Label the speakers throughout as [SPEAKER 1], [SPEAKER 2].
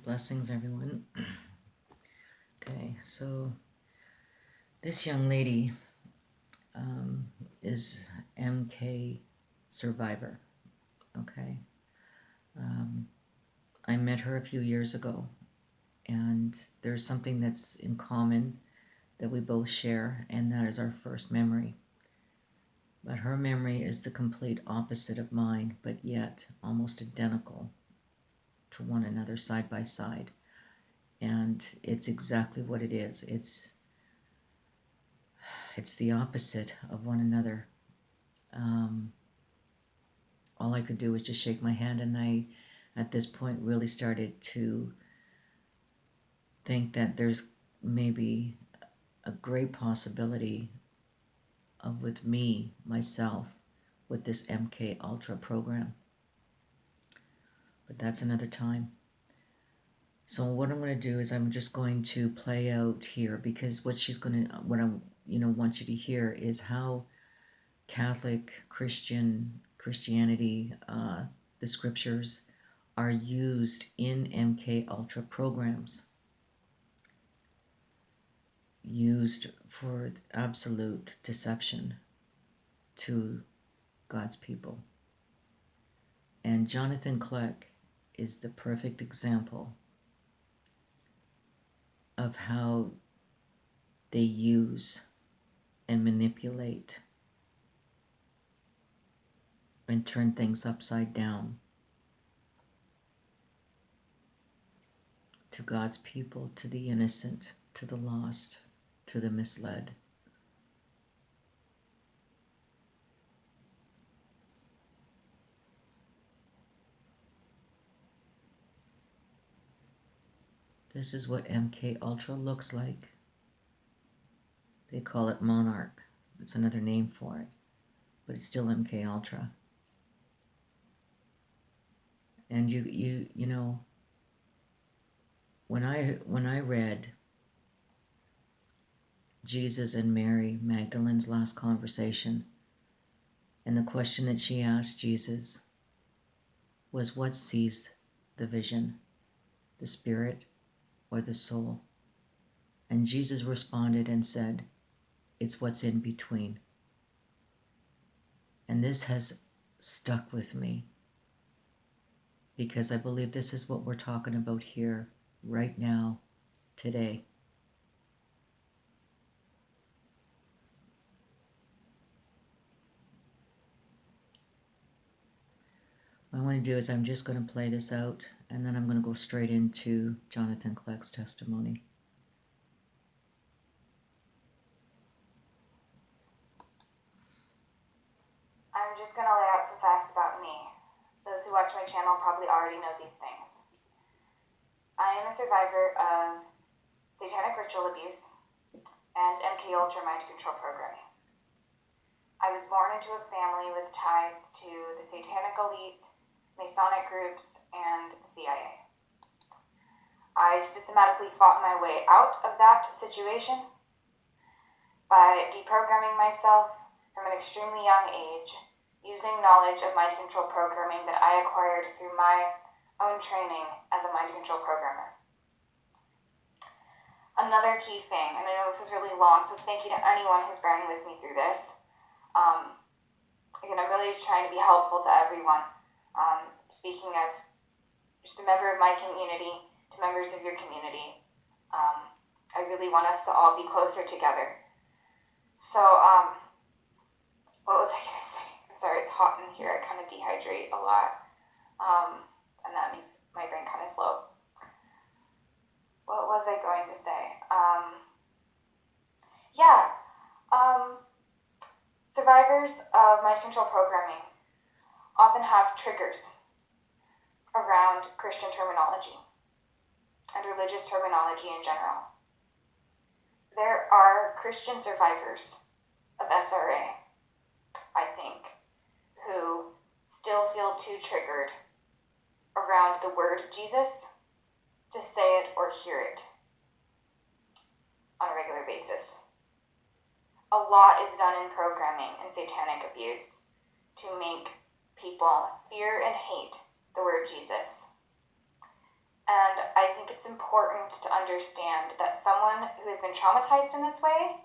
[SPEAKER 1] Blessings, everyone. Okay, so this young lady is MK survivor. Okay, I met her a few years ago, and there's something that's in common that we both share, and that is our first memory. But her memory is the complete opposite of mine, but yet almost identical to one another, side by side. And it's exactly what it is. It's the opposite of one another. All I could do was just shake my head, and I, at this point, really started to think that there's maybe a great possibility of with me, myself, with this MK Ultra program. But that's another time. So what I'm going to do is I'm just going to play out here, because what I want you to hear is how Catholic Christianity, the scriptures are used in MK Ultra programs, used for absolute deception to God's people. And Jonathan Clegg is the perfect example of how they use and manipulate and turn things upside down to God's people, to the innocent, to the lost, to the misled. This is what MK Ultra looks like. They call it Monarch. It's another name for it, but it's still MK Ultra. And you know, when I read Jesus and Mary Magdalene's last conversation, and the question that she asked Jesus was, what sees the vision, the spirit or the soul? And Jesus responded and said, it's what's in between. And this has stuck with me, because I believe this is what we're talking about here, right now, today. What I want to do is I'm just going to play this out, and then I'm going to go straight into Jonathan Clegg's testimony.
[SPEAKER 2] I'm just going to lay out some facts about me. Those who watch my channel probably already know these things. I am a survivor of satanic ritual abuse and MK Ultra mind control programming. I was born into a family with ties to the satanic elite, Masonic groups, and the CIA. I've systematically fought my way out of that situation by deprogramming myself from an extremely young age, using knowledge of mind control programming that I acquired through my own training as a mind control programmer. Another key thing, and I know this is really long, so thank you to anyone who's bearing with me through this. Again, I'm really trying to be helpful to everyone. Speaking as just a member of my community, to members of your community, I really want us to all be closer together. So, what was I going to say? I'm sorry, it's hot in here. I kind of dehydrate a lot, and that makes my brain kind of slow. What was I going to say? Survivors of mind control programming often have triggers around Christian terminology and religious terminology in general. There are Christian survivors of SRA, I think, who still feel too triggered around the word Jesus to say it or hear it on a regular basis. A lot is done in programming and satanic abuse to make people fear and hate the word Jesus. And I think think it's important to understand that someone who has been traumatized in this way,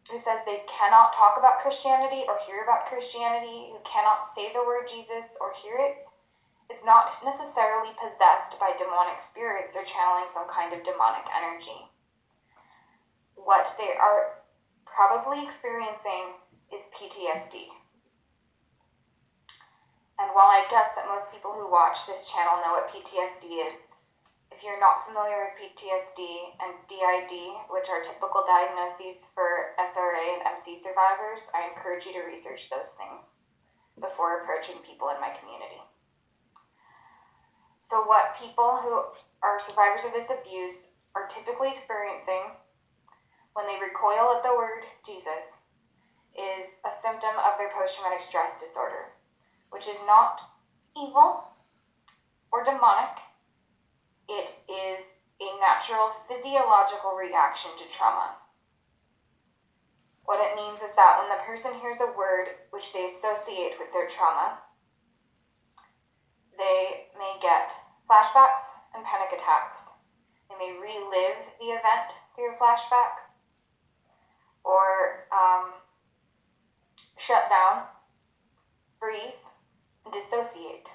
[SPEAKER 2] who says they cannot talk about Christianity or hear about Christianity, who cannot say the word Jesus or hear it, is not necessarily possessed by demonic spirits or channeling some kind of demonic energy. What they are probably experiencing is PTSD. And while I guess that most people who watch this channel know what PTSD is, if you're not familiar with PTSD and DID, which are typical diagnoses for SRA and MC survivors, I encourage you to research those things before approaching people in my community. So what people who are survivors of this abuse are typically experiencing when they recoil at the word Jesus is a symptom of their post-traumatic stress disorder, which is not evil or demonic. It is a natural physiological reaction to trauma. What it means is that when the person hears a word which they associate with their trauma, they may get flashbacks and panic attacks. They may relive the event through a flashback, or shut down, freeze, and dissociate,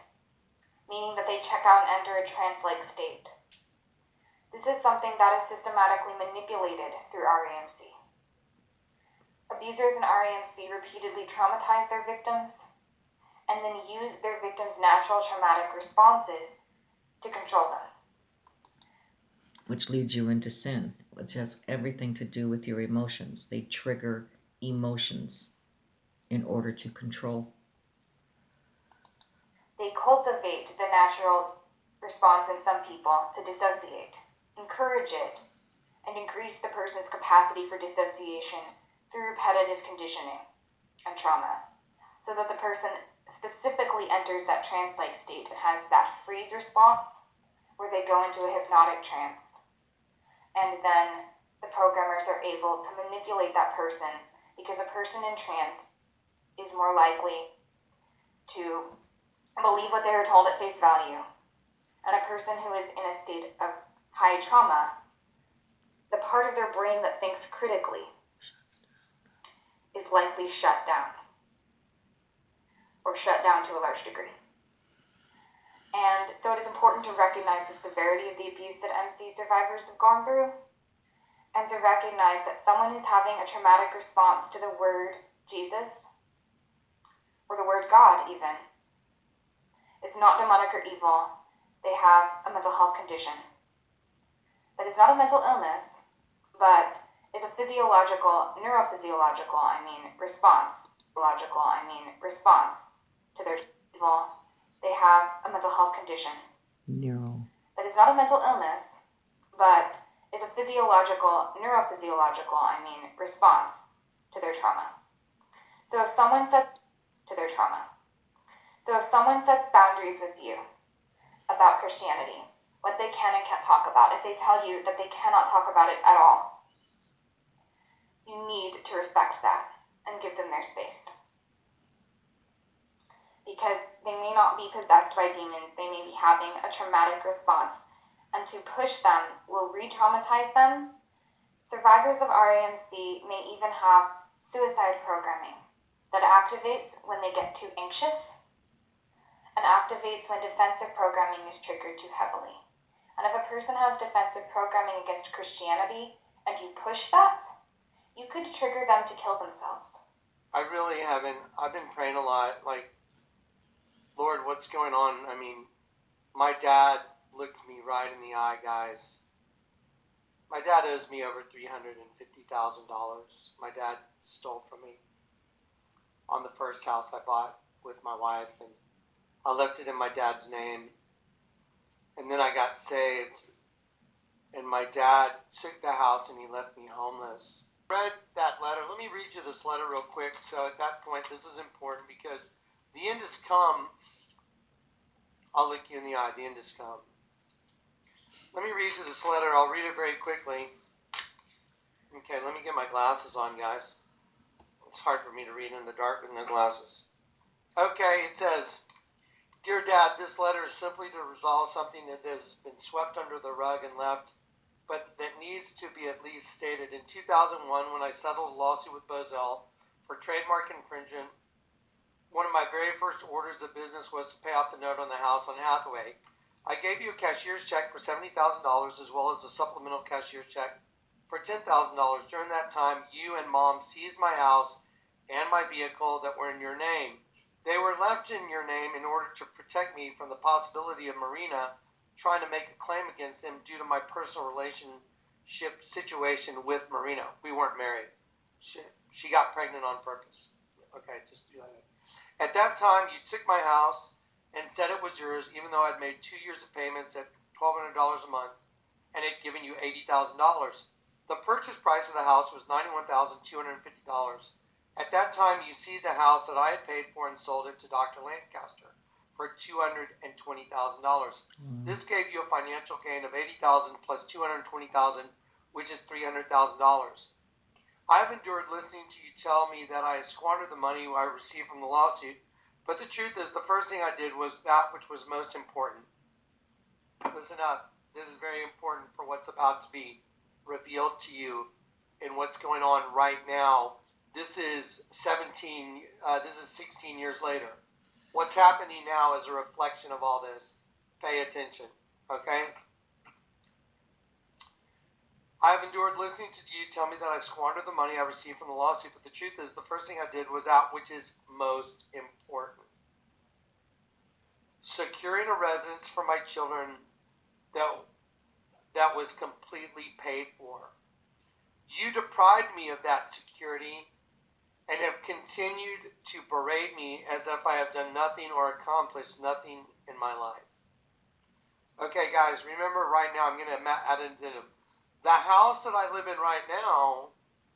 [SPEAKER 2] meaning that they check out and enter a trance-like state. This is something that is systematically manipulated through RAMC. Abusers in RAMC repeatedly traumatize their victims and then use their victims' natural traumatic responses to control them.
[SPEAKER 1] Which leads you into sin, which has everything to do with your emotions. They trigger emotions in order to control.
[SPEAKER 2] They cultivate the natural response in some people to dissociate, encourage it, and increase the person's capacity for dissociation through repetitive conditioning and trauma, so that the person specifically enters that trance-like state and has that freeze response where they go into a hypnotic trance. And then the programmers are able to manipulate that person because a person in trance is more likely to believe what they were told at face value. And a person who is in a state of high trauma, the part of their brain that thinks critically is likely shut down, or shut down to a large degree. And so it is important to recognize the severity of the abuse that MC survivors have gone through, and to recognize that someone who's having a traumatic response to the word Jesus, or the word God even, is not demonic or evil. They have a mental health condition that is not a mental illness, but is a neurophysiological response to their evil. They have a mental health condition that is not a mental illness, but is a neurophysiological response to their trauma. So if someone sets boundaries with you about Christianity, what they can and can't talk about, if they tell you that they cannot talk about it at all, you need to respect that and give them their space. Because they may not be possessed by demons, they may be having a traumatic response, and to push them will re-traumatize them. Survivors of RAMC may even have suicide programming that activates when they get too anxious and activates when defensive programming is triggered too heavily. And if a person has defensive programming against Christianity and you push that, you could trigger them to kill themselves.
[SPEAKER 3] I really haven't. I've been praying a lot, like, Lord, what's going on? I mean, my dad looked me right in the eye, guys. My dad owes me over $350,000. My dad stole from me on the first house I bought with my wife, and I left it in my dad's name. And then I got saved, and my dad took the house and he left me homeless. I read that letter. Let me read you this letter real quick. So at that point, this is important because the end has come. I'll look you in the eye. The end has come. Let me read you this letter. I'll read it very quickly. Okay, let me get my glasses on, guys. It's hard for me to read in the dark with no glasses. Okay, it says, Dear Dad, this letter is simply to resolve something that has been swept under the rug and left, but that needs to be at least stated. In 2001, when I settled a lawsuit with Bozell for trademark infringement, one of my very first orders of business was to pay off the note on the house on Hathaway. I gave you a cashier's check for $70,000 as well as a supplemental cashier's check for $10,000. During that time, you and Mom seized my house and my vehicle that were in your name. They were left in your name in order to protect me from the possibility of Marina trying to make a claim against them due to my personal relationship situation with Marina. We weren't married. She got pregnant on purpose. Okay, just do that. At that time, you took my house and said it was yours, even though I'd made 2 years of payments at $1,200 a month and had given you $80,000. The purchase price of the house was $91,250. At that time, you seized a house that I had paid for and sold it to Dr. Lancaster for $220,000. This gave you a financial gain of $80,000 plus $220,000, which is $300,000. I have endured listening to you tell me that I squandered the money I received from the lawsuit, but the truth is the first thing I did was that which was most important. Listen up. This is very important for what's about to be revealed to you and what's going on right now. This is 16 years later. What's happening now is a reflection of all this. Pay attention, okay? I have endured listening to you tell me that I squandered the money I received from the lawsuit, but the truth is the first thing I did was that which is most important. Securing a residence for my children that was completely paid for. You deprived me of that security and have continued to berate me as if I have done nothing or accomplished nothing in my life. Okay, guys, remember right now, I'm going to add an addendum. The house that I live in right now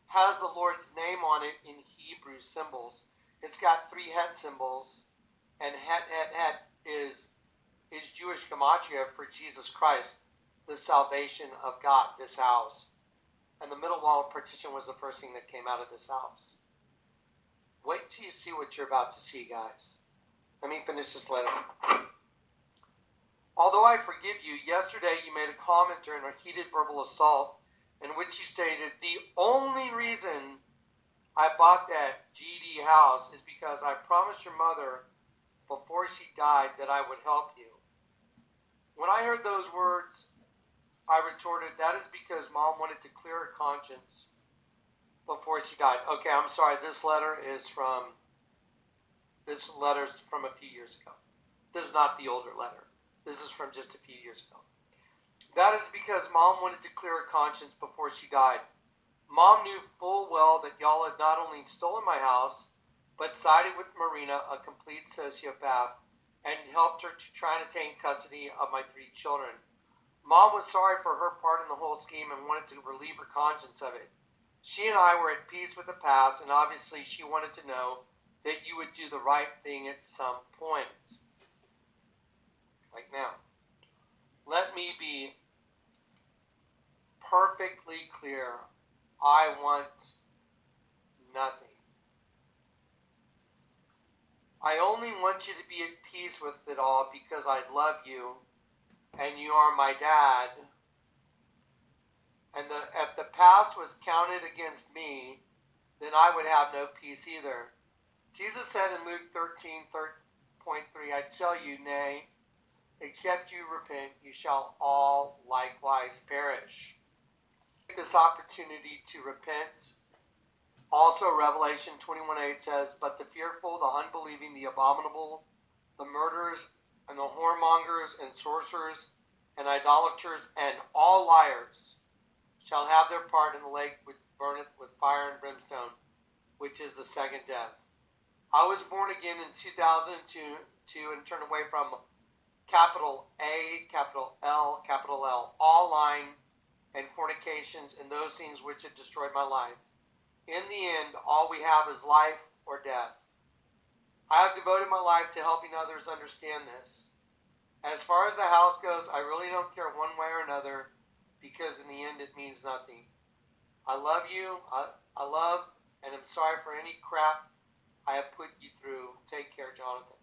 [SPEAKER 3] has the Lord's name on it in Hebrew symbols. It's got 3 het symbols, and het is Jewish gematria for Jesus Christ, the salvation of God, this house. And the middle wall partition was the first thing that came out of this house. Wait till you see what you're about to see, guys. Let me finish this letter. Although I forgive you, yesterday you made a comment during a heated verbal assault in which you stated, the only reason I bought that GD house is because I promised your mother before she died that I would help you. When I heard those words, I retorted, that is because Mom wanted to clear her conscience before she died. Okay, I'm sorry, this letter's from a few years ago. This is not the older letter. This is from just a few years ago. That is because Mom wanted to clear her conscience before she died. Mom knew full well that y'all had not only stolen my house, but sided with Marina, a complete sociopath, and helped her to try and attain custody of my 3 children. Mom was sorry for her part in the whole scheme and wanted to relieve her conscience of it. She and I were at peace with the past, and obviously she wanted to know that you would do the right thing at some point. Like now. Let me be perfectly clear. I want nothing. I only want you to be at peace with it all because I love you and you are my dad. And if the past was counted against me, then I would have no peace either. Jesus said in Luke 13:3, I tell you, nay, except you repent, you shall all likewise perish. Take this opportunity to repent. Also, Revelation 21:8 says, but the fearful, the unbelieving, the abominable, the murderers, and the whoremongers, and sorcerers, and idolaters, and all liars shall have their part in the lake which burneth with fire and brimstone, which is the second death. I was born again in 2002 and turned away from capital A, capital L, all lying and fornications and those things which had destroyed my life. In the end, all we have is life or death. I have devoted my life to helping others understand this. As far as the house goes, I really don't care one way or another because in the end it means nothing. I love you. I love and am sorry for any crap I have put you through. Take care, Jonathan.